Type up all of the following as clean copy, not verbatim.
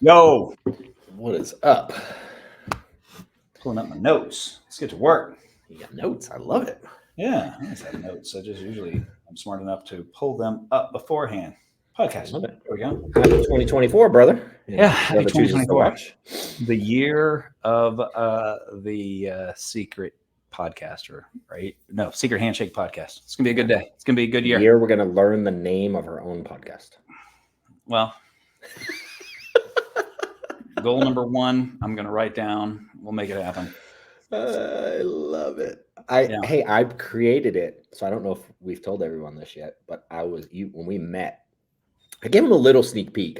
Yo, What is up? pulling up my notes. Let's get to work. You got notes. I love it. Yeah, I always have notes. I'm smart enough to pull them up beforehand. Podcast. Love it. There we go. Happy 2024, brother. Yeah, happy Whoever chooses to 2024. watch. The year of the secret podcaster, right? No, secret handshake podcast. It's gonna be a good day. It's gonna be a good year. We're going to learn the name of our own podcast. Well, goal number one, I'm gonna write down. We'll make it happen. I love it. Yeah. Hey, I created it. So I don't know if we've told everyone this yet, but when we met, I gave him a little sneak peek.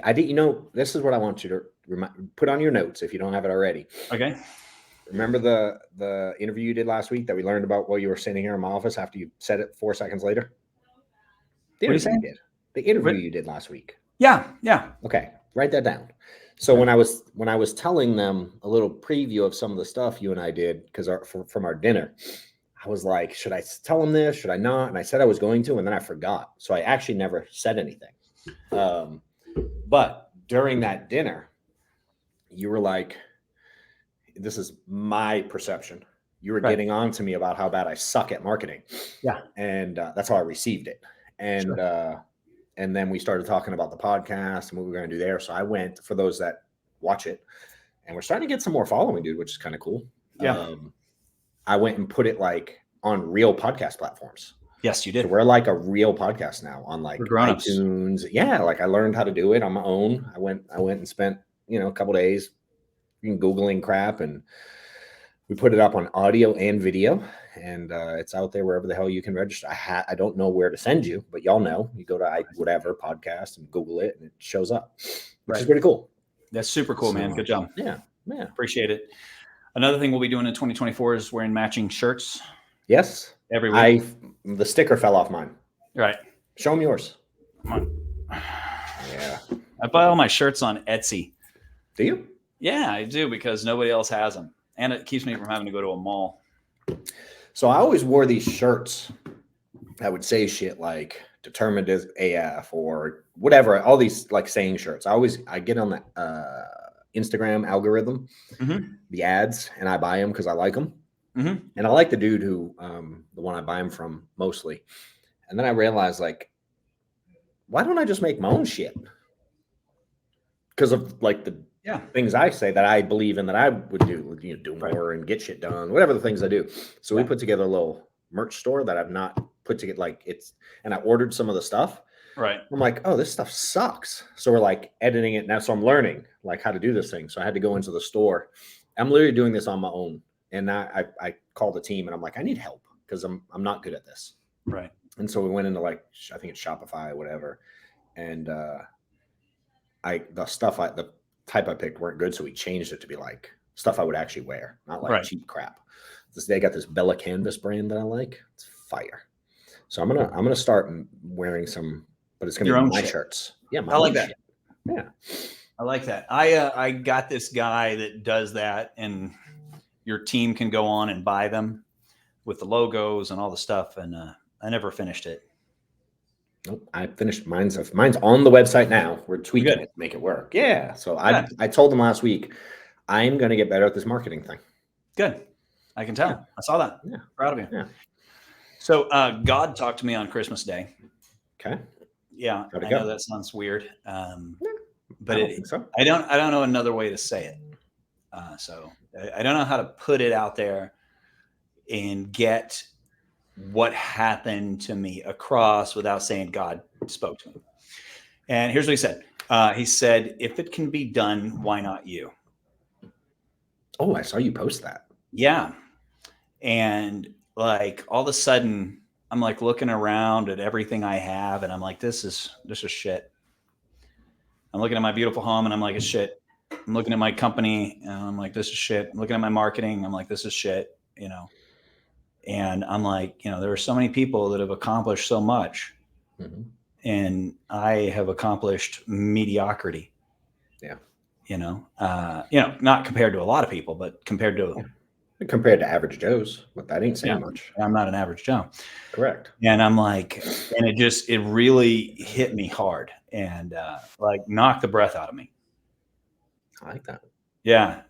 This is what I want you to put on your notes if you don't have it already. Okay. Remember the interview you did last week that we learned about while you were sitting here in my office after you said it 4 seconds later? The interview you did. The interview you did last week. Yeah. Okay, write that down. So when I was telling them a little preview of some of the stuff you and I did from our dinner, I was like, should I tell them this? Should I not? And I said I was going to, and then I forgot. So I actually never said anything. But during that dinner, you were like, this is my perception. You were getting on to me about how bad I suck at marketing. Yeah. And that's how I received it. And and then we started talking about the podcast and what we were going to do there. So I went, for those that watch it, and we're starting to get some more following, dude, which is kind of cool. Yeah. I went and put it like on real podcast platforms. Yes, you did. So we're like a real podcast now on like iTunes. Yeah, like I learned how to do it on my own. I went and spent a couple days Googling crap, and we put it up on audio and video, and it's out there wherever the hell you can register. I don't know where to send you, but y'all know. You go to whatever podcast and Google it, and it shows up, which is pretty cool. That's super cool, man. Good job. Yeah. Appreciate it. Another thing we'll be doing in 2024 is wearing matching shirts. Yes. Every week. The sticker fell off mine. Right. Show them yours. Come on. Yeah. I buy all my shirts on Etsy. Do you? Yeah, I do, because nobody else has them. And it keeps me from having to go to a mall. So I always wore these shirts that would say shit like determined as AF or whatever, all these like saying shirts. I get on the Instagram algorithm, the ads, and I buy them because I like them. And I like the dude who, the one I buy them from mostly. And then I realized, like, why don't I just make my own shit? Because of like the things I say that I believe in that I would do, do more and get shit done, whatever the things I do. So we put together a little merch store that I've not put together, and I ordered some of the stuff. Right. I'm like, oh, this stuff sucks. So we're like editing it now. So I'm learning like how to do this thing. So I had to go into the store. I'm literally doing this on my own. And I called the team and I'm like, I need help because I'm not good at this. Right. And so we went into I think it's Shopify or whatever. And the type I picked weren't good. So we changed it to be like stuff I would actually wear, not like cheap crap. They got this Bella Canvas brand that I like. It's fire. So I'm gonna start wearing some, but it's gonna be my shirts. Yeah, I like that. Shit. Yeah, I like that. I got this guy that does that, and your team can go on and buy them with the logos and all the stuff. And I never finished it. Nope, I finished mine's on the website now. We're tweaking it to make it work. Yeah. So I told them last week, I'm going to get better at this marketing thing. Good. I can tell. Yeah. I saw that. Yeah. Proud of you. Yeah. So God talked to me on Christmas Day. Okay. Yeah. I know that sounds weird. But I don't know another way to say it. So I don't know how to put it out there and get what happened to me across without saying God spoke to me. And here's what he said. He said, if it can be done, why not you? Oh, I saw you post that. Yeah. And like all of a sudden I'm like looking around at everything I have and I'm like, this is shit. I'm looking at my beautiful home and I'm like, it's shit. I'm looking at my company and I'm like, this is shit. I'm looking at my marketing. I'm like, this is shit, and I'm like, there are so many people that have accomplished so much and I have accomplished mediocrity. Yeah. Not compared to a lot of people, but compared to average Joes, but that ain't saying much. I'm not an average Joe. Correct. And I'm like, and it really hit me hard and like knocked the breath out of me. I like that. Yeah.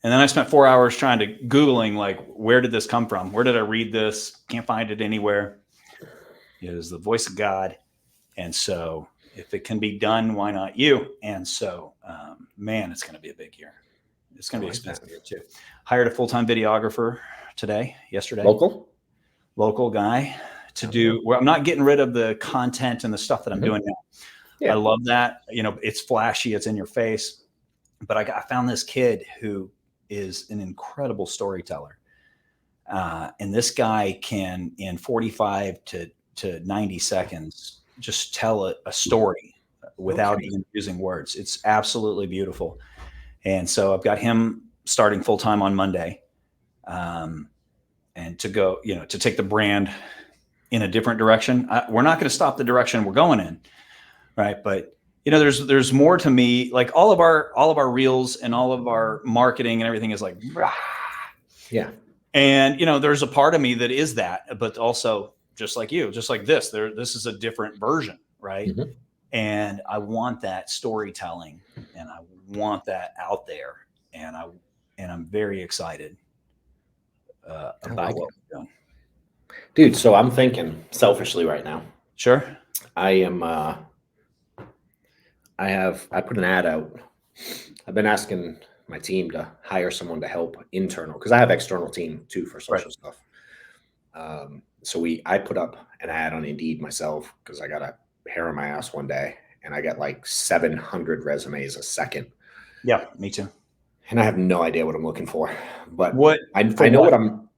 And then I spent 4 hours trying to Googling, like, where did this come from? Where did I read this? Can't find it anywhere. It is the voice of God. And so if it can be done, why not you? And so, man, it's going to be a big year. It's going to be expensive here too. Hired a full-time videographer yesterday. Local guy to do, well, I'm not getting rid of the content and the stuff that I'm doing now. Yeah. I love that. You know, it's flashy, it's in your face. But I found this kid who is an incredible storyteller. And this guy can, in 45 to 90 seconds, just tell a story without even using words. It's absolutely beautiful. And so I've got him starting full-time on Monday. And to go, you know, to take the brand in a different direction. We're not going to stop the direction we're going in. Right. But you know, there's more to me. Like all of our reels and all of our marketing and everything is like, rah. Yeah. And you know, there's a part of me that is that, but also just like you, just like this, this is a different version, right? Mm-hmm. And I want that storytelling, and I want that out there, and I'm very excited about what we're doing. Dude, so I'm thinking selfishly right now. Sure. I put an ad out. I've been asking my team to hire someone to help internal, because I have external team too for social stuff. So I put up an ad on Indeed myself because I got a hair on my ass one day and I got like 700 resumes a second. Yeah, me too. And I have no idea what I'm looking for, but I know what I'm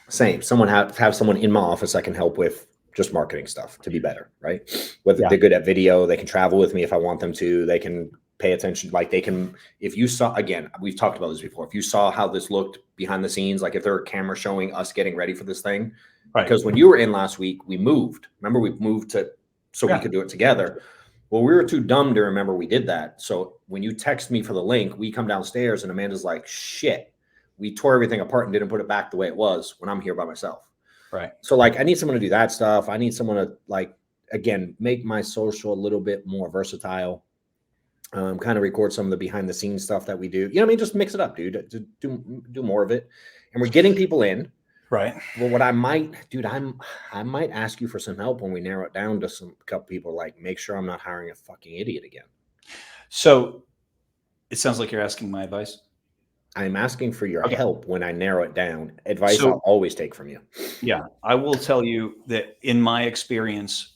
saying. Have someone in my office I can help with just marketing stuff to be better, right? Whether they're good at video, they can travel with me if I want them to, they can pay attention. Like they can, if you saw, again, we've talked about this before. If you saw how this looked behind the scenes, like if there were a camera showing us getting ready for this thing, because when you were in last week, we moved, remember we moved so we could do it together. Well, we were too dumb to remember we did that. So when you text me for the link, we come downstairs and Amanda's like, shit, we tore everything apart and didn't put it back the way it was when I'm here by myself. Right. So like, I need someone to do that stuff. I need someone to like, again, make my social a little bit more versatile. Kind of record some of the behind the scenes stuff that we do. You know what I mean? Just mix it up, dude. Do more of it. And we're getting people in. Right. Well, what I might, dude, I might ask you for some help when we narrow it down to a couple people, like make sure I'm not hiring a fucking idiot again. So it sounds like you're asking my advice. I'm asking for your help when I narrow it down. Advice I'll always take from you. Yeah. I will tell you that in my experience,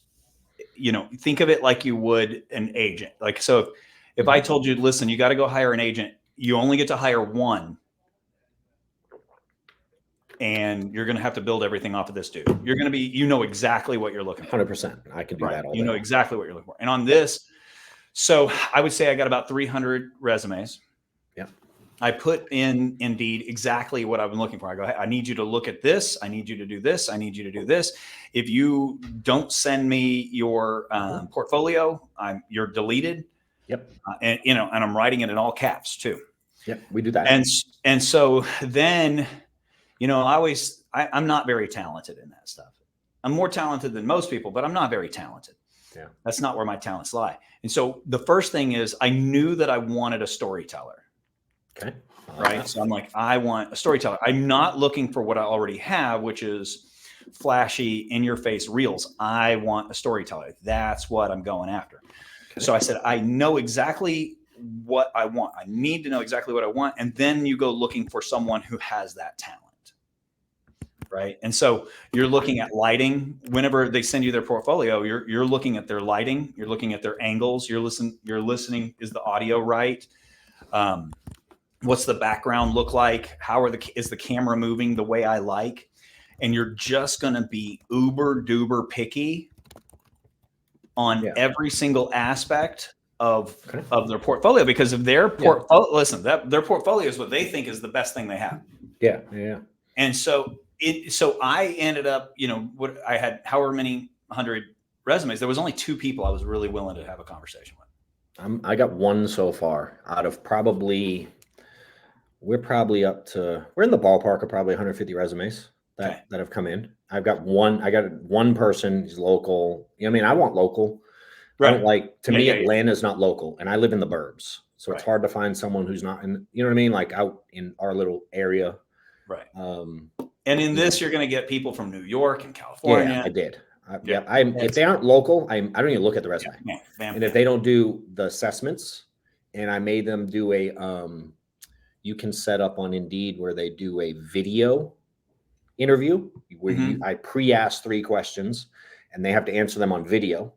you know, think of it like you would an agent. Like, so if I told you, listen, you got to go hire an agent, you only get to hire one. And you're going to have to build everything off of this dude. You're going to be, you know, exactly what you're looking for. 100%. I can do that all day. You know exactly what you're looking for. And on this, so I would say I got about 300 resumes. Yeah. I put in Indeed exactly what I've been looking for. I go, hey, I need you to look at this. I need you to do this. I need you to do this. If you don't send me your portfolio, you're deleted. Yep. And you know, and I'm writing it in all caps too. Yep. We do that. And so then, you know, I'm not very talented in that stuff. I'm more talented than most people, but I'm not very talented. Yeah. That's not where my talents lie. And so the first thing is I knew that I wanted a storyteller. Okay. Right. So I'm like, I want a storyteller. I'm not looking for what I already have, which is flashy, in your face reels. I want a storyteller. That's what I'm going after. Okay. So I said, I know exactly what I want. I need to know exactly what I want. And then you go looking for someone who has that talent. Right. And so you're looking at lighting. Whenever they send you their portfolio, you're looking at their lighting. You're looking at their angles. You're listening. Is the audio right? What's the background look like? Is the camera moving the way I like? And you're just going to be uber duper picky on every single aspect of their portfolio, because of their portfolio. Listen, their portfolio is what they think is the best thing they have. Yeah. Yeah. And so I ended up, you know, I had however many 100 resumes. There was only 2 people I was really willing to have a conversation with. I got one so far out of we're in the ballpark of probably 150 resumes that have come in. I got one person who's local. You know what I mean? I want local. Right. I don't me, Atlanta's not local, and I live in the burbs. So it's Right. hard to find someone who's not in, you know what I mean? Like out in our little area. Right. Um, And in you this, know, you're going to get people from New York and yeah, California. I did. Yeah. If they aren't local, I don't even look at the Yeah. resume. Bam, bam, And if bam. they don't do the assessments, and I made them do you can set up on Indeed where they do a video interview where Mhm. I pre-ask 3 questions and they have to answer them on video.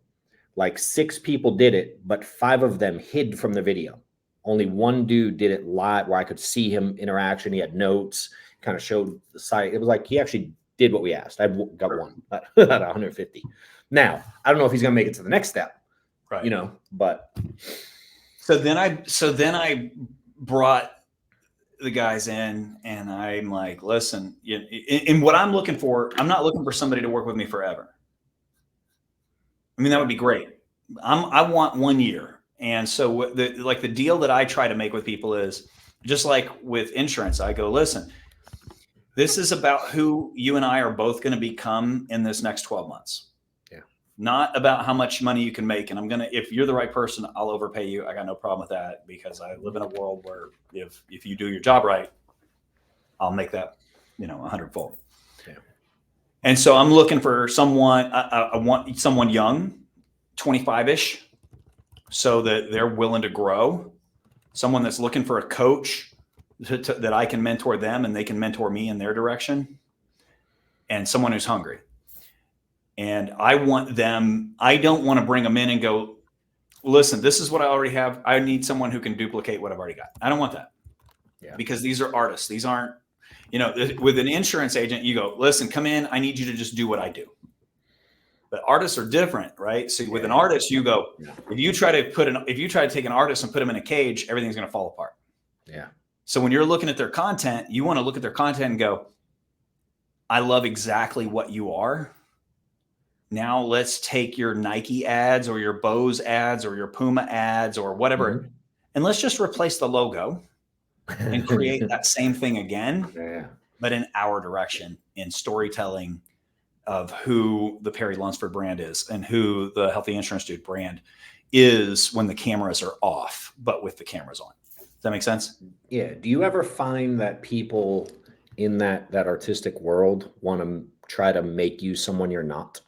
Like 6 people did it, but 5 of them hid from the video. Only one dude did it live where I could see him interaction. He had notes, kind of showed the site. It was like he actually did what we asked. I got one out of 150. Now, I don't know if he's going to make it to the next step, Right. but So then I brought the guys in, and I'm like, listen, in what I'm looking for, I'm not looking for somebody to work with me forever. I mean, that would be great. I want 1 year. And so the deal that I try to make with people is just like with insurance. I go, listen, this is about who you and I are both going to become in this next 12 months. Yeah. Not about how much money you can make. And if you're the right person, I'll overpay you. I got no problem with that because I live in a world where if you do your job right, I'll make that, 100-fold. Yeah. And so I'm looking for someone, I want someone young, 25-ish, so that they're willing to grow. Someone that's looking for a coach that I can mentor them and they can mentor me in their direction. And someone who's hungry. And I don't want to bring them in and go, listen, this is what I already have. I need someone who can duplicate what I've already got. I don't want that. Yeah. Because these are artists. These aren't, with an insurance agent, you go, listen, come in. I need you to just do what I do. But artists are different, right? So with an artist, you go, if you try to take an artist and put them in a cage, everything's going to fall apart. Yeah. So when you're looking at their content, you want to look at their content and go, I love exactly what you are. Now let's take your Nike ads or your Bose ads or your Puma ads or whatever, and let's just replace the logo and create that same thing again, but in our direction, in storytelling of who the Perry Lunsford brand is and who the Healthy Insurance Dude brand is when the cameras are off, but with the cameras on. Does that make sense? Yeah. Do you ever find that people in that artistic world want to try to make you someone you're not?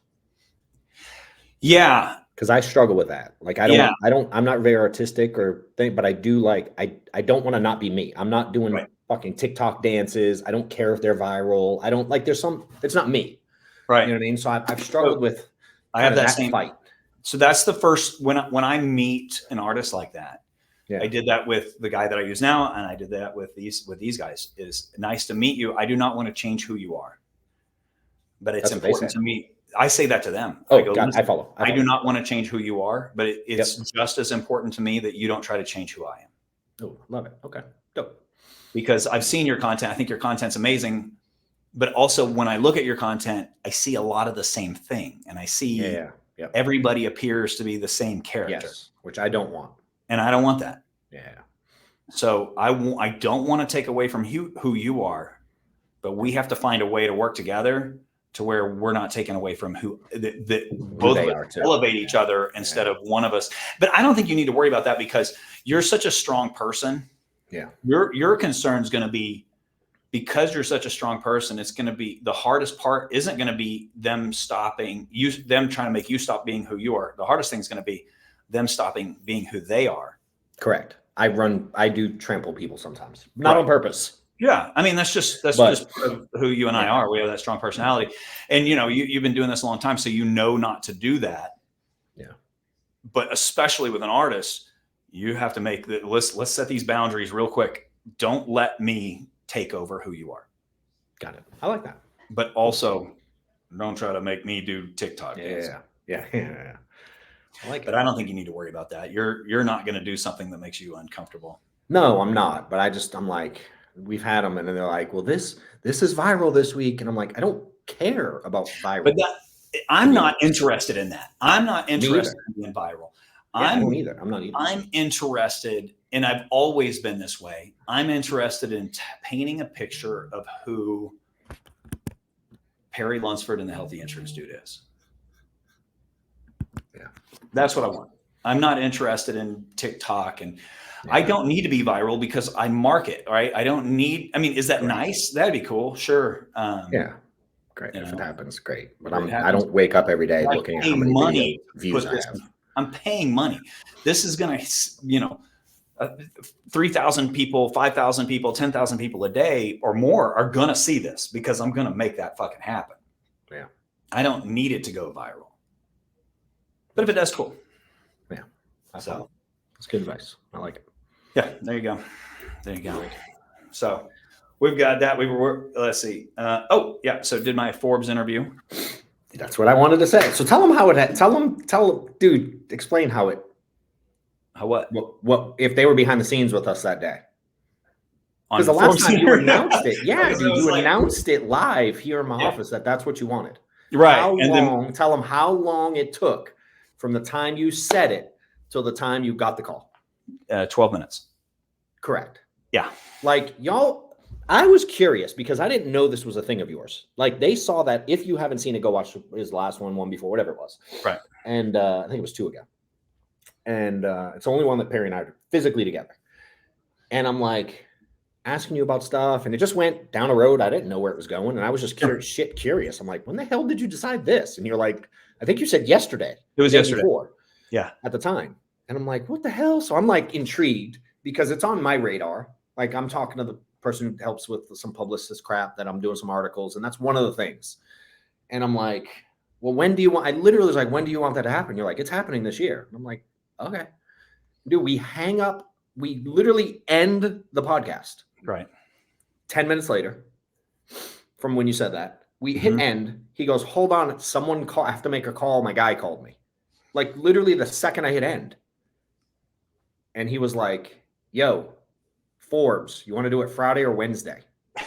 Yeah. Because I struggle with that. Like I'm not very artistic but I do I don't want to not be me. I'm not doing fucking TikTok dances. I don't care if they're viral. I don't like it's not me. Right. You know what I mean? So I've struggled with I have that same fight. So that's the first, when I meet an artist like that, yeah. I did that with the guy that I use now. And I did that with these guys. Is nice to meet you. I do not want to change who you are, but it's important to me. I say that to them. Oh, I go, God, I follow. I do not want to change who you are, but it's just as important to me that you don't try to change who I am. Oh, love it. Okay. Dope. Because I've seen your content. I think your content's amazing. But also when I look at your content, I see a lot of the same thing. And I see everybody appears to be the same character. Yes, which I don't want. And I don't want that. Yeah. So I don't want to take away from who you are, but we have to find a way to work together to where we're not taking away from who both of us elevate each other instead of one of us. But I don't think you need to worry about that because you're such a strong person. Yeah. Your concern is going to be, because you're such a strong person, it's going to be the hardest part isn't going to be them trying to make you stop being who you are. The hardest thing is going to be them stopping being who they are. Correct. I do trample people sometimes, not on purpose. Yeah. I mean, that's just part of who you and I are. We have that strong personality, and you've been doing this a long time, so not to do that. Yeah. But especially with an artist, you have to make let's set these boundaries real quick. Don't let me take over who you are. Got it. I like that. But also don't try to make me do TikTok. Yeah. I like it. But I don't think you need to worry about that. You're not going to do something that makes you uncomfortable. No, I'm not. But I'm like, we've had them and they're like, well, this is viral this week. And I'm like, I don't care about viral. But I'm not interested in that. I'm not interested in being viral. I don't either. I'm not either. I'm interested, and I've always been this way. I'm interested in painting a picture of who Perry Lunsford and the Healthy Insurance Dude is. Yeah. That's what I want. I'm not interested in TikTok, and I don't need to be viral because I market, right? I don't need, I mean, is that nice? That'd be cool. Sure. Yeah. Great. You If it know, happens, great. But if it I happens, don't wake up every day I looking at pay how many video money to views put I this. have. I'm paying money. This is going to, you know, 3,000 people, 5,000 people, 10,000 people a day or more are going to see this because I'm going to make that fucking happen. Yeah. I don't need it to go viral. But if it does, cool. Yeah. So that's good advice. I like it. Yeah, there you go. There you go. So we've got that. Let's see. So did my Forbes interview. That's what I wanted to say. So tell them how it, tell them, dude, explain how it, How what? What if they were behind the scenes with us that day? Because the last time you announced it, dude, you announced it live here in my office that's what you wanted. Right. Tell them how long it took from the time you said it till the time you got the call. 12 minutes. Correct. Yeah. Like y'all, I was curious because I didn't know this was a thing of yours. Like they saw that. If you haven't seen it, go watch his last one before, whatever it was. Right. And I think it was 2 ago. And it's the only one that Perry and I are physically together. And I'm like asking you about stuff, and it just went down a road. I didn't know where it was going. And I was just curious. I'm like, when the hell did you decide this? And you're like, I think you said yesterday. It was yesterday. Before, yeah. At the time. And I'm like, what the hell? So I'm like intrigued because it's on my radar. Like I'm talking to the person who helps with some publicist crap that I'm doing some articles. And that's one of the things. And I'm like, well, when do you want, I literally was like, when do you want that to happen? You're like, it's happening this year. And I'm like, okay. Dude, we hang up. We literally end the podcast. Right. 10 minutes later from when you said that, we hit end. He goes, hold on. Someone call. I have to make a call. My guy called me. Like literally the second I hit end. And he was like, yo, Forbes, you want to do it Friday or Wednesday? I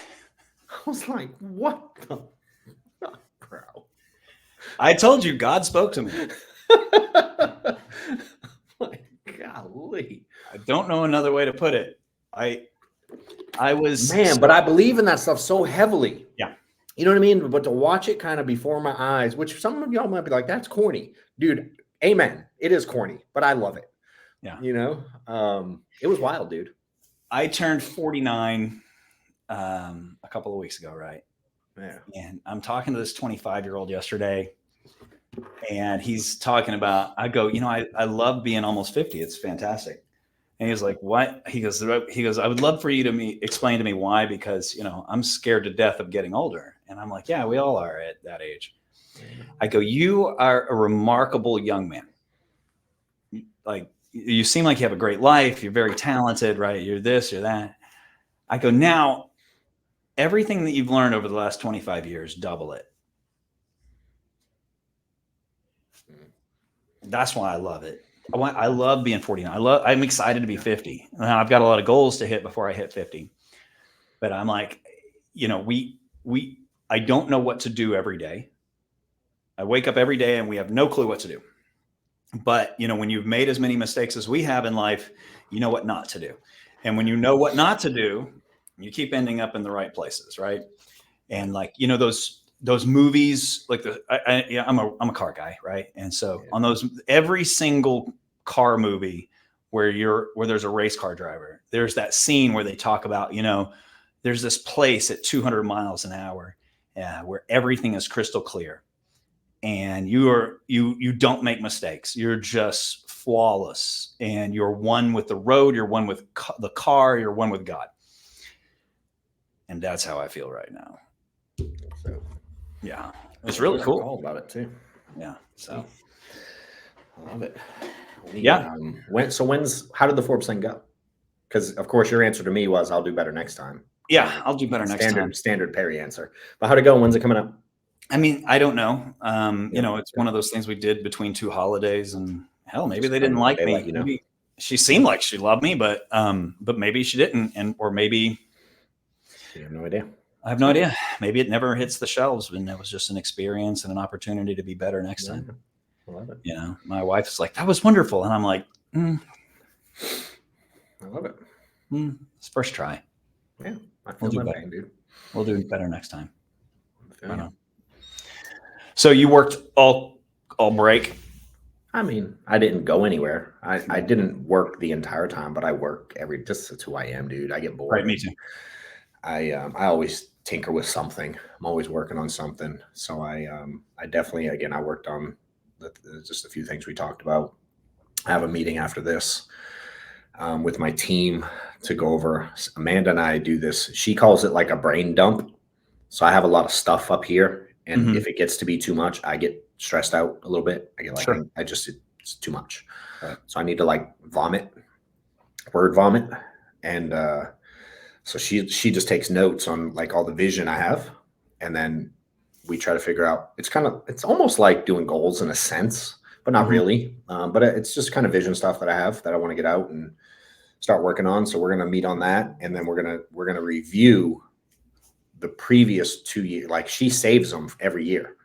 was like, what the fuck, bro? I told you God spoke to me. Like, golly. I don't know another way to put it. I was but I believe in that stuff so heavily. Yeah. You know what I mean? But to watch it kind of before my eyes, which some of y'all might be like, that's corny. Dude, amen. It is corny, but I love it. Yeah. You know, it was wild, dude. I turned 49 a couple of weeks ago, right? Yeah. And I'm talking to this 25-year-old yesterday, and he's talking about, I go, you know, I love being almost 50. It's fantastic. And he's like, what? He goes, I would love for you to explain to me why, because, you know, I'm scared to death of getting older. And I'm like, yeah, we all are at that age. I go, you are a remarkable young man. Like, you seem like you have a great life. You're very talented, right? You're this, you're that. I go, now, everything that you've learned over the last 25 years, double it. That's why I love it. I love being 49. I'm excited to be 50. I've got a lot of goals to hit before I hit 50. But I'm like, you know, I don't know what to do every day. I wake up every day and we have no clue what to do. But, you know, when you've made as many mistakes as we have in life, you know what not to do. And when you know what not to do, you keep ending up in the right places, right? And like, you know, those movies, like I'm a car guy, right? And so on those, every single car movie where there's a race car driver, there's that scene where they talk about, you know, there's this place at 200 miles an hour where everything is crystal clear. And you don't make mistakes. You're just flawless, and you're one with the road. You're one with the car. You're one with God. And that's how I feel right now. So, yeah, it's really cool. All about it too. Yeah. So, I love it. How did the Forbes thing go? Because of course your answer to me was, I'll do better next time. Yeah, I'll do better next time. Standard Perry answer. But how'd it go? When's it coming up? I mean, I don't know. You know, it's one of those things we did between 2 holidays, and hell, maybe they didn't like me. You know. Maybe she seemed like she loved me, but maybe she didn't, or maybe you have no idea. I have no idea. Maybe it never hits the shelves, and it was just an experience and an opportunity to be better next time. I love it. You know, my wife's like, that was wonderful, and I'm like, I love it. It's first try. Yeah, I feel that pain, dude. We'll do better next time. I know. So you worked all break? I mean, I didn't go anywhere. I didn't work the entire time, but I work just that's who I am, dude. I get Right. bored. Me too. I always tinker with something. I'm always working on something. So I definitely, again, I worked on just a few things we talked about. I have a meeting after this with my team to go over. Amanda and I do this. She calls it like a brain dump. So I have a lot of stuff up here, and Hmm. if it gets to be too much, I get stressed out a little bit. I get like Sure. I just it's too much. Right. So I need to like word vomit, and so she just takes notes on like all the vision I have, and then we try to figure out. It's almost like doing goals in a sense, but not Hmm. really. But it's just kind of vision stuff that I have that I want to get out and start working on. So we're gonna meet on that, and then we're gonna review the previous 2 years. Like she saves them every year.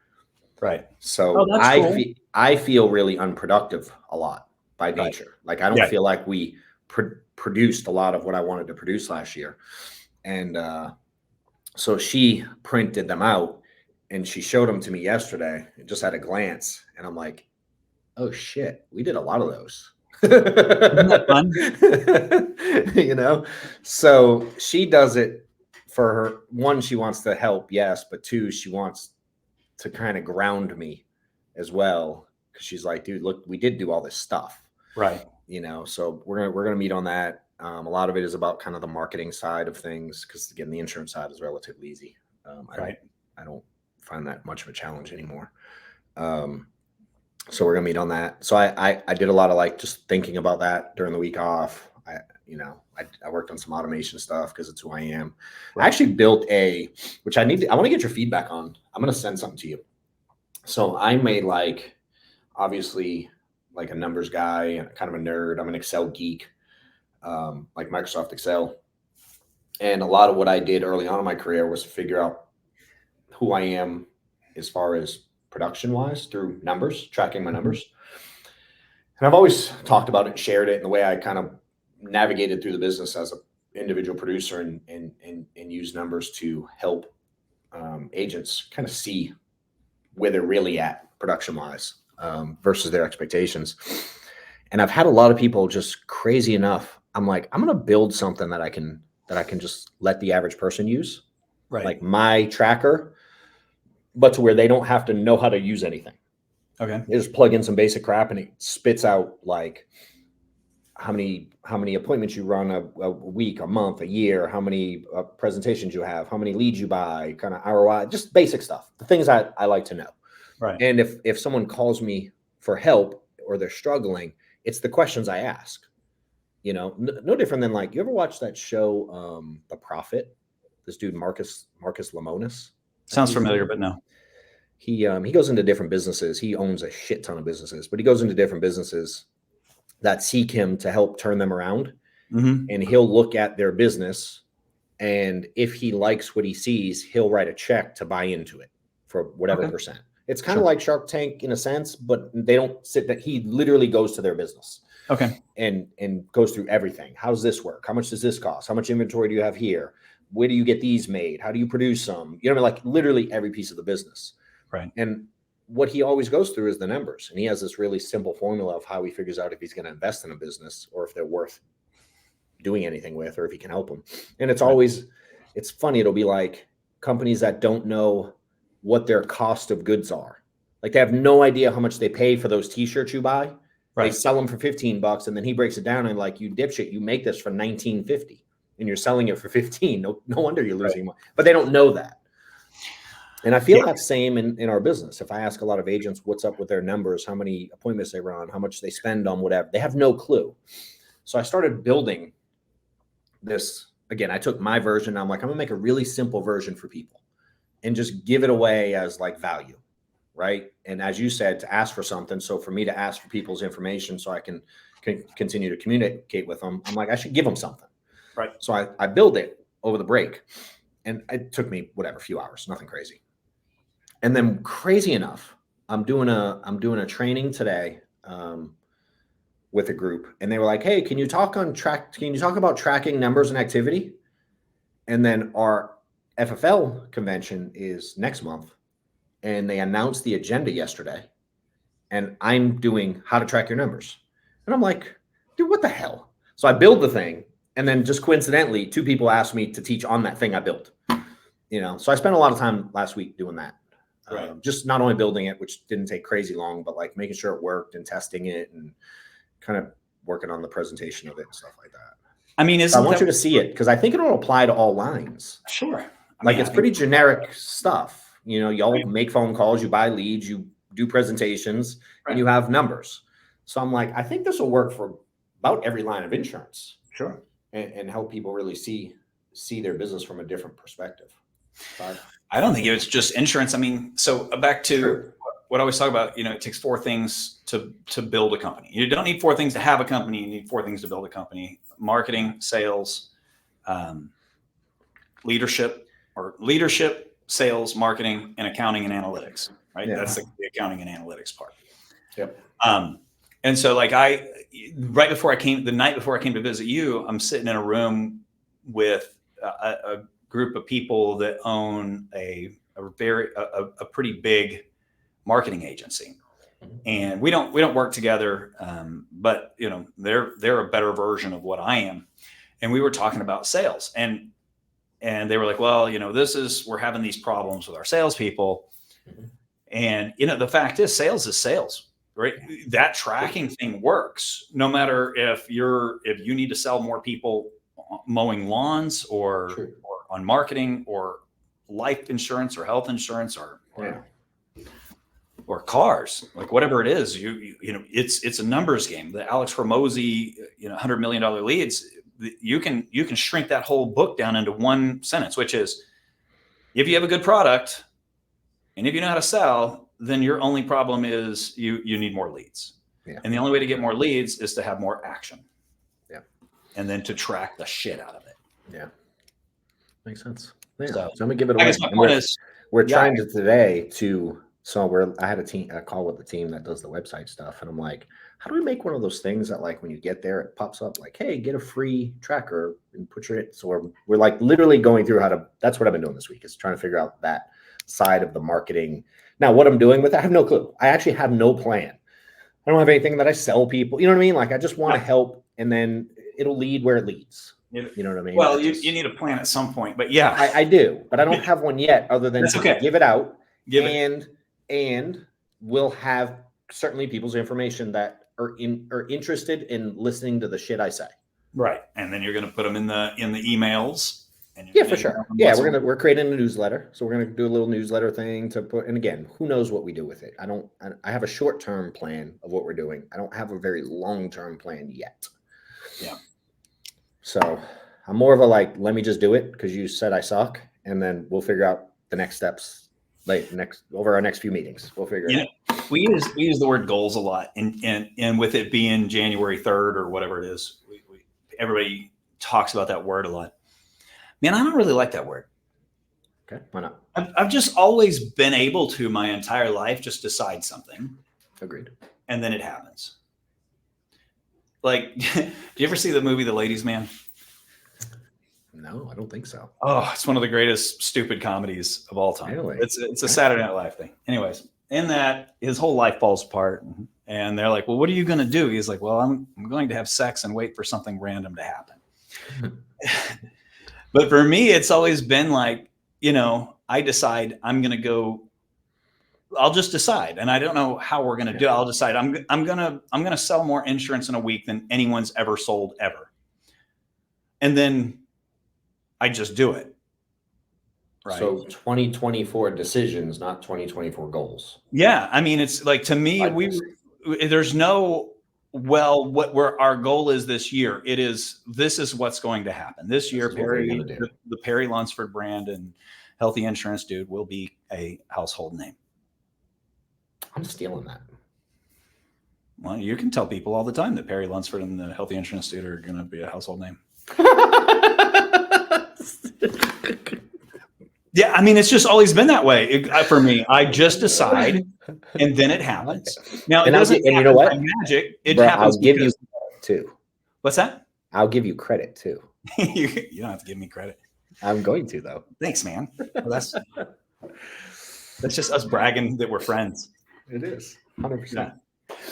Right. Oh, So that's cool. I feel really unproductive a lot by Right. nature. Like I don't Yeah. feel like we produced a lot of what I wanted to produce last year. And so she printed them out and she showed them to me yesterday, just at a glance. And I'm like, oh shit, we did a lot of those. Isn't that fun? you know, so she does it for her. One, she wants to help, yes, but two, she wants to kind of ground me as well, because she's like, dude, look, we did do all this stuff, Right. so we're gonna meet on that. A lot of it is about kind of the marketing side of things, because again, the insurance side is relatively easy. I don't Right. I don't find that much of a challenge anymore. um, so we're gonna meet on that. So I did a lot of like just thinking about that during the week off. I worked on some automation stuff because it's who I am. I Right. actually built which I want to get your feedback on. I'm gonna send something to you. So I made like, obviously, like a numbers guy, kind of a nerd. I'm an Excel geek, like Microsoft Excel. And a lot of what I did early on in my career was figure out who I am as far as production wise through numbers, tracking my Mhm. numbers. And I've always talked about it and shared it in the way I kind of navigated through the business as an individual producer, and use numbers to help agents kind of see where they're really at production wise, versus their expectations. And I've had a lot of people just crazy enough. I'm like, I'm going to build something that I can just let the average person use, Right. like my tracker, but to where they don't have to know how to use anything. Okay. They just plug in some basic crap and it spits out like how many appointments you run a week, a month, a year, how many presentations you have, how many leads you buy, kind of ROI, just basic stuff, the things I like to know. Right. And if someone calls me for help or they're struggling, it's the questions I ask. No different than, like, you ever watch that show, The Prophet? This dude Marcus Lemonis, I think Sounds he's his familiar, name. but no. He goes into different businesses. He owns a shit ton of businesses, but he goes into different businesses that seek him to help turn them around. Hmm. And he'll look at their business, and if he likes what he sees, he'll write a check to buy into it for whatever Okay. percent. It's kind of Sure. like Shark Tank in a sense, but they don't sit that. He literally goes to their business Okay. and goes through everything. How's this work? How much does this cost? How much inventory do you have here? Where do you get these made? How do you produce them? Like literally every piece of the business. Right. And what he always goes through is the numbers. And he has this really simple formula of how he figures out if he's going to invest in a business or if they're worth doing anything with, or if he can help them. And Right. it's funny. It'll be like companies that don't know what their cost of goods are. Like they have no idea how much they pay for those t-shirts you buy. They Right. sell them for $15, and then he breaks it down and like, you dipshit, you make this for $19.50 and you're selling it for 15. No wonder you're Right. losing money. But they don't know that. And I feel Yeah. that same in our business. If I ask a lot of agents what's up with their numbers, how many appointments they run, how much they spend on whatever, they have no clue. So I started building this. Again, I took my version. I'm like, I'm gonna make a really simple version for people and just give it away as like value, right? And as you said, to ask for something. So for me to ask for people's information so I can continue to communicate with them, I'm like, I should give them something. Right. So I build it over the break, and it took me whatever, a few hours, nothing crazy. And then crazy enough, I'm doing a training today, with a group, and they were like, "Hey, can you talk about tracking numbers and activity?" And then our FFL convention is next month, and they announced the agenda yesterday. and I'm doing how to track your numbers. And I'm like, dude, what the hell? So I build the thing, and then just coincidentally, 2 people asked me to teach on that thing I built. So I spent a lot of time last week doing that. Right. Just not only building it, which didn't take crazy long, but like making sure it worked and testing it and kind of working on the presentation of it and stuff like that. I mean, I want you to see it because I think it'll apply to all lines. Sure. It's pretty generic stuff. Y'all make phone calls, you buy leads, you do presentations, and you have numbers. So I'm like, I think this will work for about every line of insurance. Sure. And help people really see their business from a different perspective. I don't think it's just insurance. I mean, so back to what I always talk about, it takes 4 things to build a company. You don't need 4 things to have a company. You need 4 things to build a company: marketing, sales, leadership, sales, marketing, and accounting and analytics, right? Yeah. That's the accounting and analytics part. Yep. And so the night before I came to visit you, I'm sitting in a room with a group of people that own a pretty big marketing agency, and we don't work together, but they're a better version of what I am, and we were talking about sales, and they were like, well, we're having these problems with our salespeople, and the fact is, sales is sales. Right. That tracking thing works no matter if you need to sell more people mowing lawns or on marketing or life insurance or health insurance or cars, like whatever it is, it's a numbers game. The Alex Hormozy, $100 million leads, you can shrink that whole book down into one sentence, which is, if you have a good product and if you know how to sell, then your only problem is you need more leads. Yeah. And the only way to get more leads is to have more action. Yeah. And then to track the shit out of it. Yeah. Makes sense. Yeah. So I'm gonna give it away. I guess my point is we're trying to today to, I had a call with the team that does the website stuff. And I'm like, how do we make one of those things that like, when you get there, it pops up like, hey, get a free tracker and put your, so we're like literally going through that's what I've been doing this week, is trying to figure out that side of the marketing. Now, what I'm doing with it, I have no clue. I actually have no plan. I don't have anything that I sell people. You know what I mean? Like, I just want to help, and then it'll lead where it leads. You know what I mean? Well, you need a plan at some point, but yeah. I do, but I don't have one yet, other than give it out. And we'll have certainly people's information that are interested in listening to the shit I say. Right. And then you're going to put them in the emails. Yeah, for sure. Yeah, we're creating a newsletter, so we're gonna do a little newsletter thing to put. And again, who knows what we do with it? I have a short-term plan of what we're doing. I don't have a very long-term plan yet. Yeah. So I'm more of a let me just do it because you said I suck, and then we'll figure out the next steps over our next few meetings. We'll figure it out. We use the word goals a lot, and with it being January 3rd or whatever it is, everybody talks about that word a lot. Man, I don't really like that word. Okay, why not? I've just always been able to my entire life just decide something. Agreed. And then it happens. Like, do you ever see the movie The Ladies' Man? No, I don't think so. Oh, it's one of the greatest stupid comedies of all time. Really? It's a Saturday Night Live thing. Anyways, in that, his whole life falls apart. And they're like, well, what are you going to do? He's like, well, I'm going to have sex and wait for something random to happen. But for me, it's always been like, I decide I'm going to go, I'll just decide. And I don't know how we're going to do it. I'll decide I'm going to sell more insurance in a week than anyone's ever sold ever. And then I just do it. Right. So 2024 decisions, not 2024 goals. Yeah. I mean, it's like, to me, there's no, what our goal is this year. This is what's going to happen this year. The Perry Lunsford brand and healthy insurance dude will be a household name. I'm stealing that. Well, you can tell people all the time that Perry Lunsford and the healthy insurance dude are going to be a household name. Yeah, I mean, it's just always been that way for me. I just decide, and then it happens. Now, it doesn't happen, you know what? Magic. It happens. I'll give you credit too. What's that? I'll give you credit too. You don't have to give me credit. I'm going to, though. Thanks, man. Well, that's just us bragging that we're friends. It is 100%.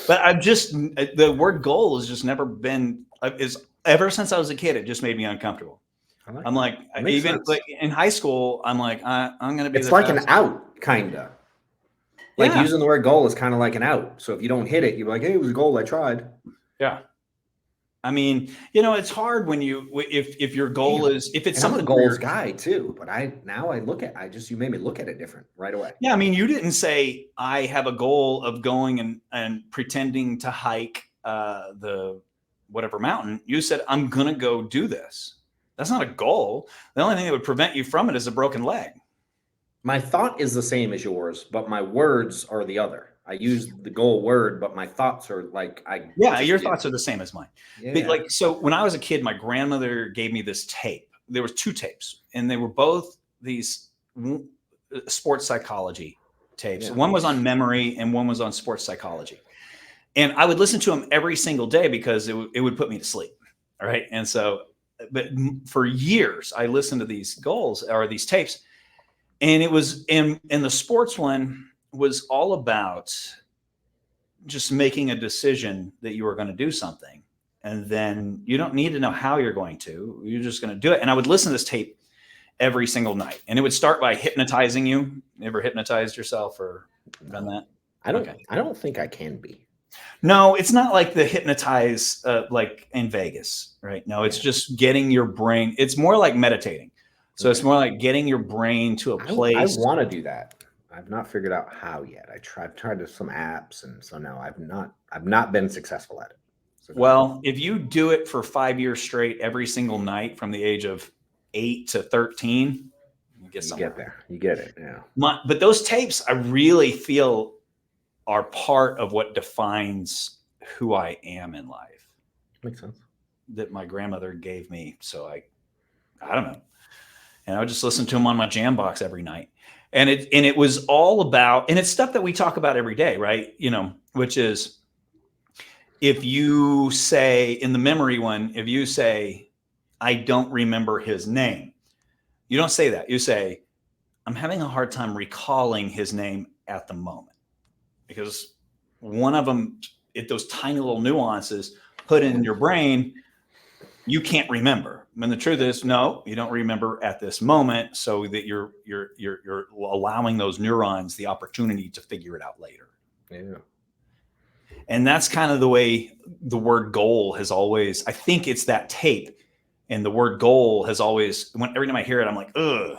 But I've just, the word goal has just never been, is ever since I was a kid, it just made me uncomfortable. I'm like, Makes even sense. like in high school, I'm like, I'm going to be It's the like an best. out, kind of. Like Yeah. using the word goal is kind of like an out. So if you don't hit it, you're like, hey, it was a goal. I tried. Yeah. I mean, it's hard when if your goal Damn. is, if it's And I'm a something where goals you're, guy too, but you made me look at it different right away. yeah, I mean, you didn't say I have a goal of going and pretending to hike the whatever mountain. You said I'm gonna go do this. That's not a goal. The only thing that would prevent you from it is a broken leg. My thought is the same as yours, but my words are the other. I use the goal word, but my thoughts are like I Yeah, just your did. thoughts are the same as mine. But Yeah. like, so when I was a kid, my grandmother gave me this tape. There was two tapes, and they were both these sports psychology tapes. Yeah. One was on memory, and one was on sports psychology. And I would listen to them every single day because it would put me to sleep. All right. And so, but for years, I listened to these goals or these tapes, and it was in the sports one was all about just making a decision that you were going to do something. And then you don't need to know how you're going to, you're just going to do it. And I would listen to this tape every single night, and it would start by hypnotizing you. You ever hypnotized yourself or done that? I don't think I can be. No, it's not like the hypnotize like in Vegas, right? No, it's Yeah. just getting your brain. It's more like meditating. So it's more like getting your brain to a I place. want to do that. I've not figured out how yet. I've tried some apps, and so no, I've not been successful at it. So Well, if you do it for 5 years straight, every single night from the age of 8 to 13, you get you somewhere. get there. You get it. Yeah. But those tapes, I really feel are part of what defines who I am in life. Makes sense. That my grandmother gave me. So I don't know. And I would just listen to them on my jam box every night. And it was all about, and it's stuff that we talk about every day, right? Which is, if you say in the memory one, if you say, I don't remember his name, you don't say that. You say, I'm having a hard time recalling his name at the moment, because one of them, those tiny little nuances put in your brain, you can't remember. And the truth is, no, you don't remember at this moment, so that you're allowing those neurons the opportunity to figure it out later. Yeah. And that's kind of the way the word goal has always, I think it's that tape. And the word goal has always, every time I hear it, I'm like, ugh.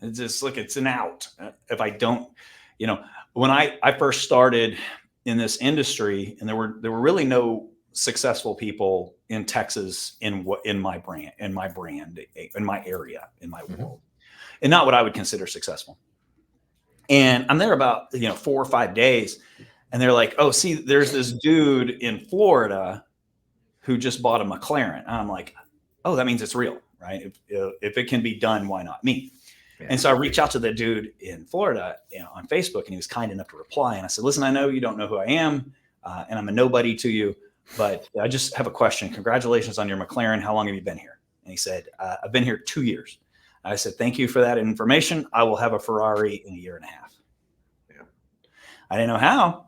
It's just like, it's an out. If I don't, when I first started in this industry, and there were really no successful people in Texas in my brand, in my area, in my world, and not what I would consider successful. And I'm there about 4 or 5 days, and they're like, oh, see, there's this dude in Florida who just bought a McLaren. And I'm like, oh, that means it's real, right? If it can be done, why not me? Yeah. And so I reached out to the dude in Florida on Facebook, and he was kind enough to reply. And I said, listen, I know you don't know who I am, and I'm a nobody to you, but I just have a question. Congratulations on your McLaren. How long have you been here? And he said, I've been here 2 years. I said, thank you for that information. I will have a Ferrari in 1.5 years. Yeah. I didn't know how,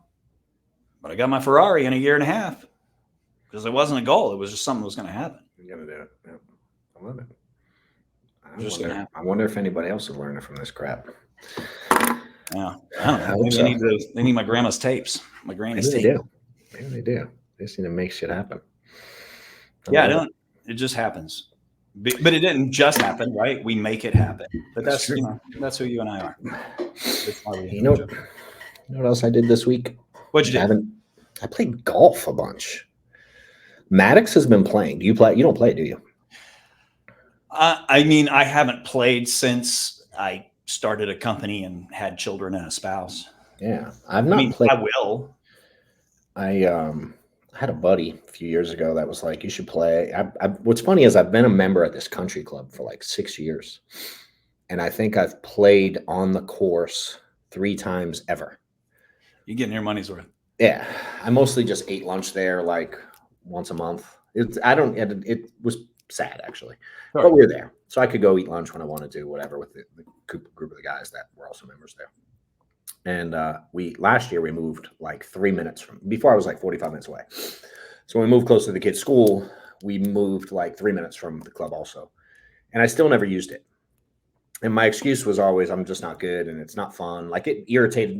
but I got my Ferrari in 1.5 years, because it wasn't a goal. It was just something that was going to happen. You got to do it. Yeah. I love it. I wonder if anybody else is learning from this crap. Yeah, I don't know. Maybe they need my grandma's tapes. My granny's tapes. Maybe they do. They just need to make shit happen. It just happens. But it didn't just happen, right? We make it happen. But that's who you and I are. You know what else I did this week? What'd you do? I played golf a bunch. Maddox has been playing. You don't play, do you? I mean, I haven't played since I started a company and had children and a spouse. Yeah, I've not played. I will. I had a buddy a few years ago that was like, you should play. What's funny is I've been a member at this country club for like 6 years. And I think I've played on the course 3 times ever. You're getting your money's worth. Yeah. I mostly just ate lunch there like once a month. It was sad, actually. Sure. But we were there. So I could go eat lunch when I wanted to, whatever, with the group of the guys that were also members there. And last year we moved like 3 minutes from before I was like 45 minutes away. So when we moved close to the kid's school, we moved like 3 minutes from the club also. And I still never used it. And my excuse was always, I'm just not good and it's not fun. Like the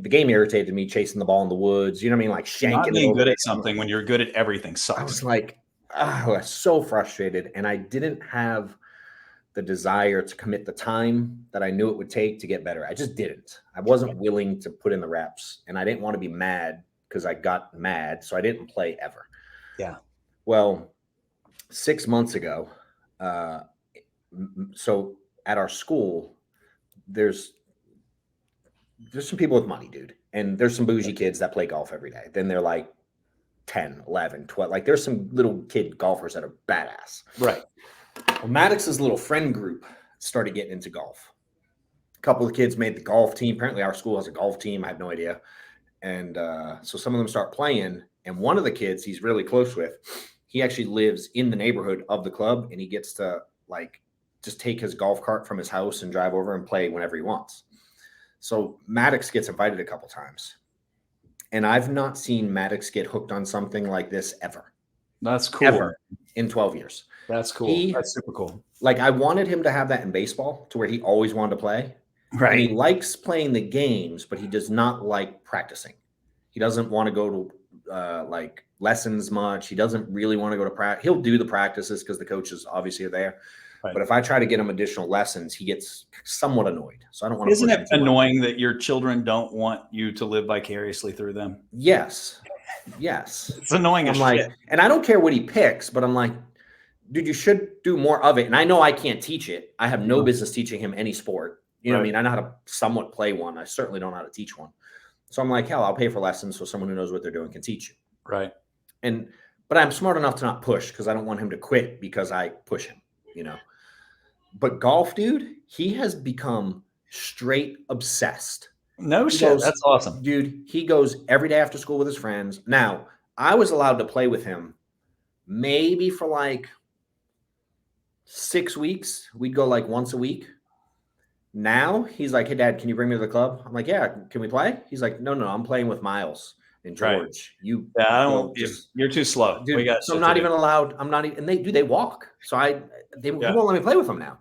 game irritated me chasing the ball in the woods. You know what I mean? Like Not shanking it being over. good at something when you're good at everything I sucks. was like, I was so frustrated. And I didn't have the desire to commit the time that I knew it would take to get better. I just didn't. I wasn't willing to put in the reps and I didn't want to be mad because I got mad. So I didn't play ever. Yeah. Well, 6 months ago, uh, so at our school, there's some people with money, dude. And there's some bougie kids that play golf every day. Then they're like 10, 11, 12. Like there's some little kid golfers that are badass. Right. Well, Maddox's little friend group started getting into golf. A couple of kids made the golf team. Apparently our school has a golf team. I have no idea. And so some of them start playing. And one of the kids he's really close with, he actually lives in the neighborhood of the club. And he gets to like just take his golf cart from his house and drive over and play whenever he wants. So Maddox gets invited a couple times. And I've not seen Maddox get hooked on something like this ever. That's cool. Ever in 12 years. That's cool. That's super cool. Like I wanted him to have that in baseball to where he always wanted to play. Right. And he likes playing the games, but he does not like practicing. He doesn't want to go to like lessons much. He doesn't really want to go to practice. He'll do the practices because the coaches obviously are there. Right. But if I try to get him additional lessons, he gets somewhat annoyed. So I don't want to. Isn't it annoying that your children don't want you to live vicariously through them? Yes. Yes. It's annoying as shit. And I don't care what he picks, but I'm like, dude, you should do more of it. And I know I can't teach it. I have no business teaching him any sport. You know what I mean? I know how to somewhat play one. I certainly don't know how to teach one. So I'm like, hell, I'll pay for lessons so someone who knows what they're doing can teach you. Right. But I'm smart enough to not push because I don't want him to quit because I push him, you know. But golf, dude, he has become straight obsessed. No shit. That's awesome. Dude, he goes every day after school with his friends. Now, I was allowed to play with him maybe for like 6 weeks. We'd go like once a week. Now he's like, hey, Dad, can you bring me to the club? I'm like, yeah, can we play? He's like, no, I'm playing with Miles and George. Right. You're too slow. Dude, so I'm not even allowed. I'm not even, and they walk. So he won't let me play with them now.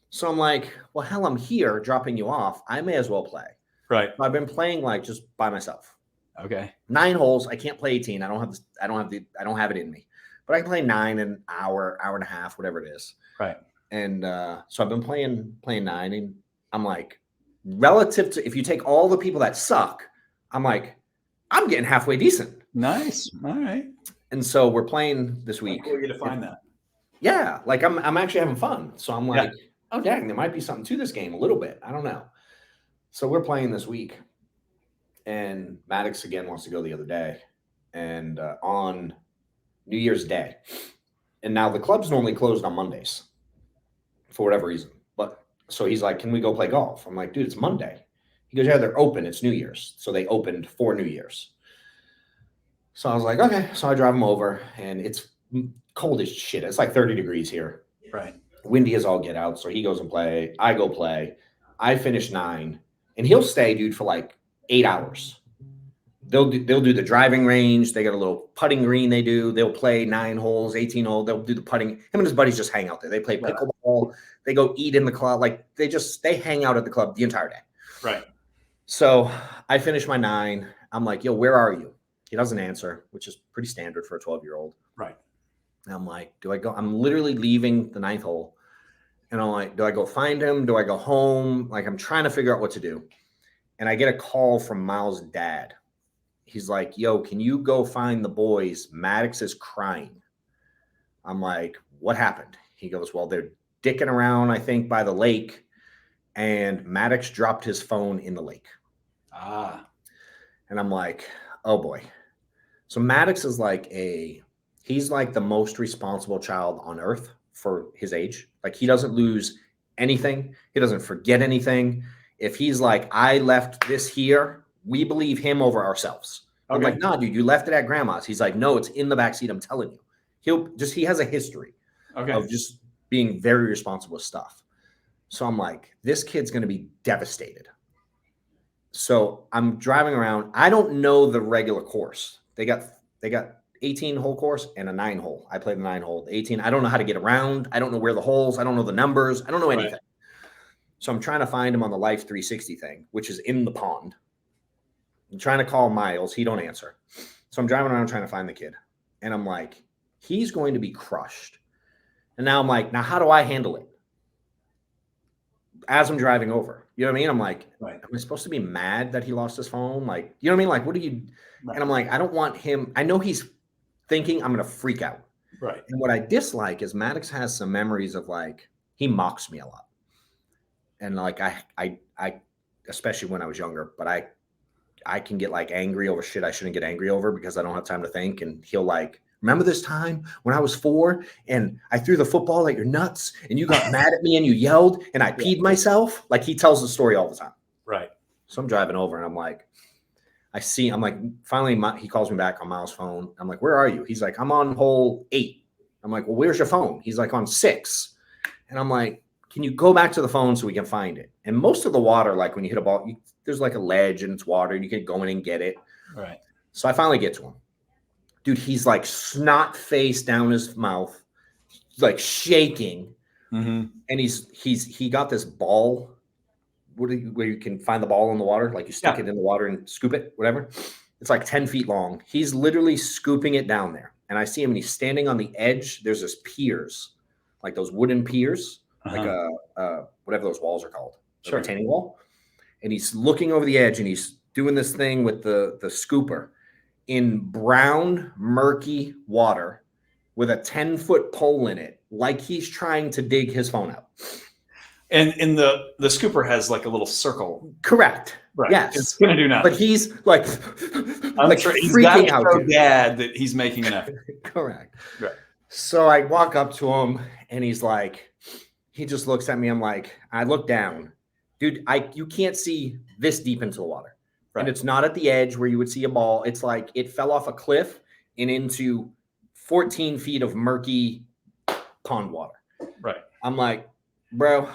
So I'm like, well, hell, I'm here dropping you off. I may as well play. Right. So I've been playing like just by myself. Okay. 9 holes. I can't play 18. I don't have it in me, but I can play 9 in an hour and a half, whatever it is. Right. And so I've been playing 9, and I'm like, relative to if you take all the people that suck, I'm like, I'm getting halfway decent. Nice. All right. And so we're playing this week. Where are you to find that? Yeah, like I'm actually having fun. So I'm like, oh dang, there might be something to this game a little bit. I don't know. So we're playing this week, and Maddox again wants to go the other day, and on New Year's Day. And now the club's normally closed on Mondays for whatever reason. But so he's like, can we go play golf? I'm like, dude, it's Monday. He goes, yeah, they're open. It's New Year's. So they opened for New Year's. So I was like, okay. So I drive him over, and it's cold as shit. It's like 30 degrees here. Right. Windy as all get out. So he goes and play. I go play. I finish 9. And he'll stay, dude, for like 8 hours. They'll do the driving range. They got a little putting green they do. They'll play 9 holes, 18 holes. They'll do the putting. Him and his buddies just hang out there. They play pickleball. They go eat in the club. Like they hang out at the club the entire day. Right. So I finish my 9. I'm like, yo, where are you? He doesn't answer, which is pretty standard for a 12-year-old. Right. And I'm like, do I go? I'm literally leaving the 9th hole. And I'm like, do I go find him? Do I go home? Like, I'm trying to figure out what to do. And I get a call from Miles' dad. He's like, yo, can you go find the boys? Maddox is crying. I'm like, what happened? He goes, well, they're dicking around, I think, by the lake. And Maddox dropped his phone in the lake. Ah. And I'm like, oh, boy. So Maddox is he's like the most responsible child on earth for his age. Like, he doesn't lose anything. He doesn't forget anything. If he's like, I left this here, we believe him over ourselves. Okay. I'm like, nah, dude, you left it at grandma's. He's like, no, it's in the backseat. I'm telling you. He has a history of just being very responsible with stuff. So I'm like, this kid's going to be devastated. So I'm driving around. I don't know the regular course. They got 18 hole course and a 9 hole. I played the 9 hole. The 18. I don't know how to get around. I don't know where the holes. I don't know the numbers. I don't know anything. So I'm trying to find him on the Life 360 thing, which is in the pond. I'm trying to call Miles. He don't answer. So I'm driving around trying to find the kid. And I'm like, he's going to be crushed. And now I'm like, now how do I handle it? As I'm driving over, you know what I mean? I'm like, am I supposed to be mad that he lost his phone? Like, you know what I mean? Like, what do you, and I'm like, I don't want him. I know he's thinking I'm going to freak out. Right. And what I dislike is Maddox has some memories of like, he mocks me a lot. And like, I, especially when I was younger, but I can get like angry over shit I shouldn't get angry over because I don't have time to think. And he'll like, remember this time when I was 4 and I threw the football at your nuts and you got mad at me and you yelled and I peed myself? Like he tells the story all the time. Right. So I'm driving over and I'm like, I'm like, finally he calls me back on Miles' phone. I'm like, where are you? He's like, I'm on hole 8. I'm like, well, where's your phone? He's like, on 6. And I'm like, can you go back to the phone so we can find it? And most of the water, like when you hit a ball, there's like a ledge and it's water. You can go in and get it. Right. So I finally get to him. Dude, he's like snot face down his mouth, like shaking. Mm-hmm. And he got this ball where you can find the ball in the water. Like you stick it in the water and scoop it, whatever. It's like 10 feet long. He's literally scooping it down there. And I see him and he's standing on the edge. There's this piers, like those wooden piers, like whatever those walls are called, a retaining wall. And he's looking over the edge and he's doing this thing with the scooper in brown, murky water with a 10-foot pole in it, like he's trying to dig his phone out. And the scooper has like a little circle. Correct. Right. Yes. It's going to do nothing. But he's like, he's freaking out. So dad that he's making an effort. Correct. Right. So I walk up to him and he's like, he just looks at me. I'm like, I look down. Dude, you can't see this deep into the water. Right. And it's not at the edge where you would see a ball. It's like it fell off a cliff and into 14 feet of murky pond water. Right. I'm like, bro,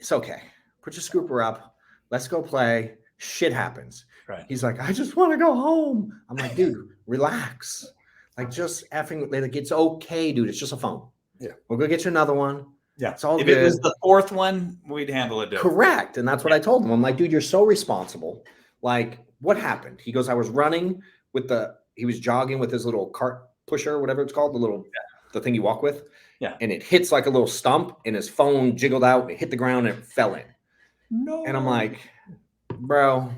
it's okay. Put your scooper up. Let's go play. Shit happens. Right. He's like, I just want to go home. I'm like, dude, relax. Like, just effing, like, it's okay, dude. It's just a phone. Yeah. We'll go get you another one. Yeah. It's all if good. It was the 4th one, we'd handle it different. Correct. And that's what I told him. I'm like, dude, you're so responsible. Like, what happened? He goes, I was running he was jogging with his little cart pusher, whatever it's called, the thing you walk with. Yeah. And it hits like a little stump and his phone jiggled out and it hit the ground and it fell in. No. And I'm like, bro,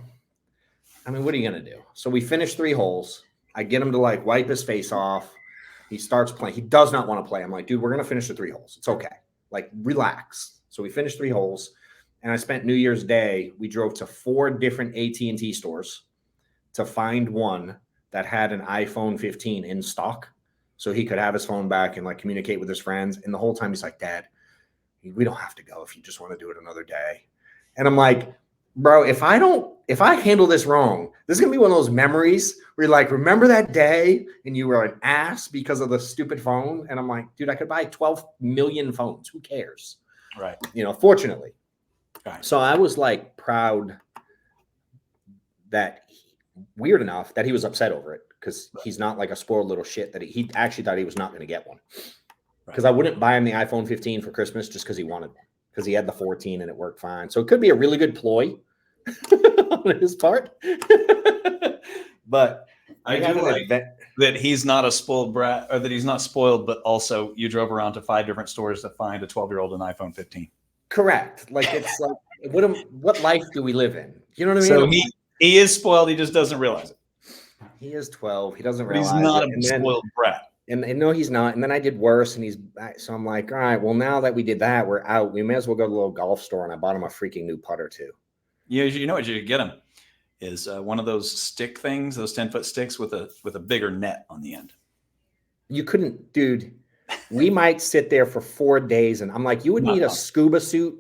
I mean, what are you going to do? So we finished 3 holes. I get him to like wipe his face off. He starts playing. He does not want to play. I'm like, dude, we're going to finish the 3 holes. It's okay. Like, relax. So we finished 3 holes. And I spent New Year's Day. We drove to 4 different AT&T stores to find one that had an iPhone 15 in stock. So he could have his phone back and like communicate with his friends. And the whole time he's like, Dad, we don't have to go if you just want to do it another day. And I'm like, bro, if I handle this wrong, this is going to be one of those memories where you're like, remember that day and you were an ass because of the stupid phone? And I'm like, dude, I could buy 12 million phones. Who cares? Right. Fortunately. Right. So I was like proud that weird enough that he was upset over it because he's not like a spoiled little shit that he actually thought he was not going to get one. Because I wouldn't buy him the iPhone 15 for Christmas just because he wanted one. Because he had the 14 and it worked fine. So it could be a really good ploy on his part. But I do like that he's not a spoiled brat, or that he's not spoiled, but also you drove around to 5 different stores to find a 12-year-old an iPhone 15. Correct. Like, it's like, what life do we live in? You know what I mean? So he is spoiled. He just doesn't realize it. He is 12. He doesn't But realize he's not it. a spoiled brat. And no, he's not. And then I did worse. And so I'm like, all right, well, now that we did that, we're out. We may as well go to the little golf store. And I bought him a freaking new putter too. You know what you could get him is one of those stick things, those 10-foot sticks with a bigger net on the end. You couldn't, dude. We might sit there for 4 days. And I'm like, you would need a scuba suit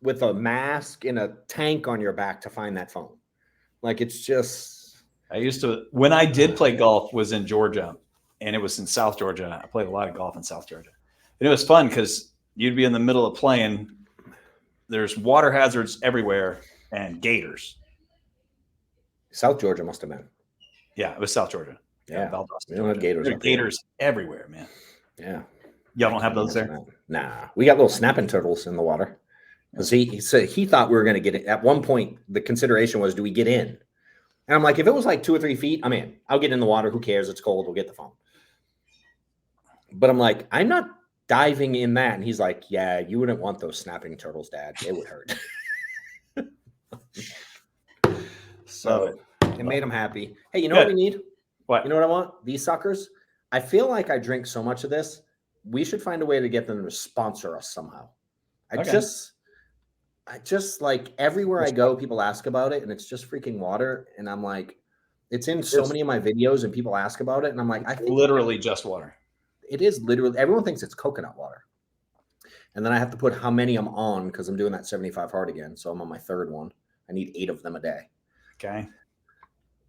with a mask and a tank on your back to find that phone. Like, it's just. I used to, when I did play golf, was in Georgia. And it was in South Georgia. I played a lot of golf in South Georgia. And it was fun because you'd be in the middle of playing. There's water hazards everywhere and gators. South Georgia must have been. Yeah, it was South Georgia. Yeah. Valdosta, We don't have Georgia. gators There are up here. gators everywhere, man. Yeah. Y'all don't have those there? Imagine that. Nah. We got little snapping turtles in the water. Because he said he thought we were going to get it. At one point, the consideration was, do we get in? And I'm like, if it was like 2 or 3 feet, I'm in. I'll get in the water. Who cares? It's cold. We'll get the phone. But I'm like, I'm not diving in that. And he's like, yeah, you wouldn't want those snapping turtles, Dad. They would hurt. So it made him happy. Hey, you know what we need? What? You know what I want? These suckers. I feel like I drink so much of this. We should find a way to get them to sponsor us somehow. I just like everywhere I go, people ask about it, and it's just freaking water. And I'm like, it's in so many of my videos, and people ask about it, and I'm like, I think literally just water. It is literally. Everyone thinks it's coconut water, and then I have to put how many I'm on because I'm doing that 75 hard again. So I'm on my 3rd one. I need 8 of them a day. Okay.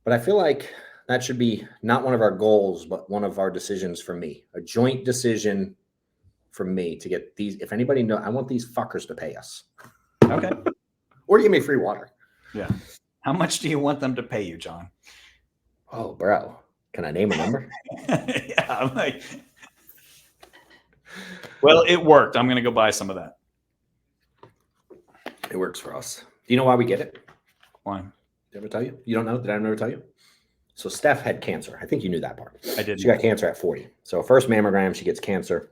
But I feel like that should be not one of our goals, but one of our decisions for me. A joint decision for me to get these. If anybody knows, I want these fuckers to pay us. Okay. Or give me free water. Yeah. How much do you want them to pay you, John? Oh, bro. Can I name a number? Yeah. I'm like, well, it worked. I'm going to go buy some of that. It works for us. Do you know why we get it? Why? Did I ever tell you? You don't know? Did I never tell you? So Steph had cancer. I think you knew that part. I did. She got cancer at 40. So first mammogram, she gets cancer.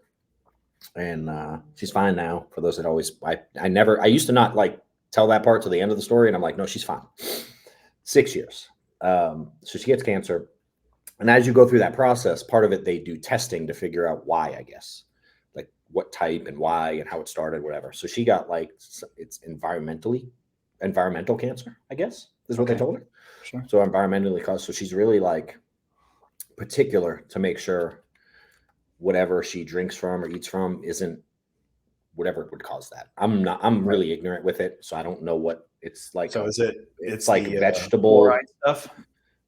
And she's fine now. For those that always, I used to not like tell that part to the end of the story. And I'm like, no, she's fine. 6 years. So she gets cancer. And as you go through that process, part of it, they do testing to figure out why, I guess, like what type and why and how it started, whatever. So she got like, it's environmental cancer, I guess, is what they told her. Sure. So environmentally caused. So she's really like particular to make sure whatever she drinks from or eats from isn't whatever would cause that. I'm really ignorant with it. So I don't know what it's like. So it's like vegetable stuff.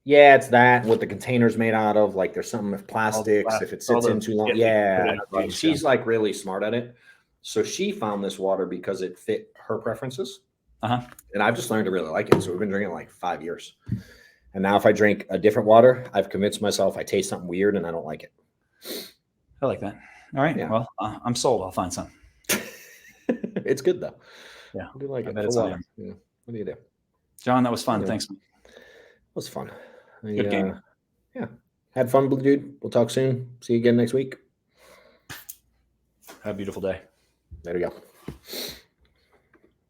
Yeah, it's that what the container's made out of. Like there's something with plastics if it sits in too long. Yeah. Dude, she's like really smart at it. So she found this water because it fit her preferences. And I've just learned to really like it. So we've been drinking it like 5 years. And now if I drink a different water, I've convinced myself I taste something weird and I don't like it. I like that. All right. Yeah. Well, I'm sold. I'll find some. It's good though. Yeah. I do like I it. bet it's on. Yeah. What do you do? John, that was fun. Thanks. It was fun. Good game. Yeah. Had fun, dude. We'll talk soon. See you again next week. Have a beautiful day. There we go.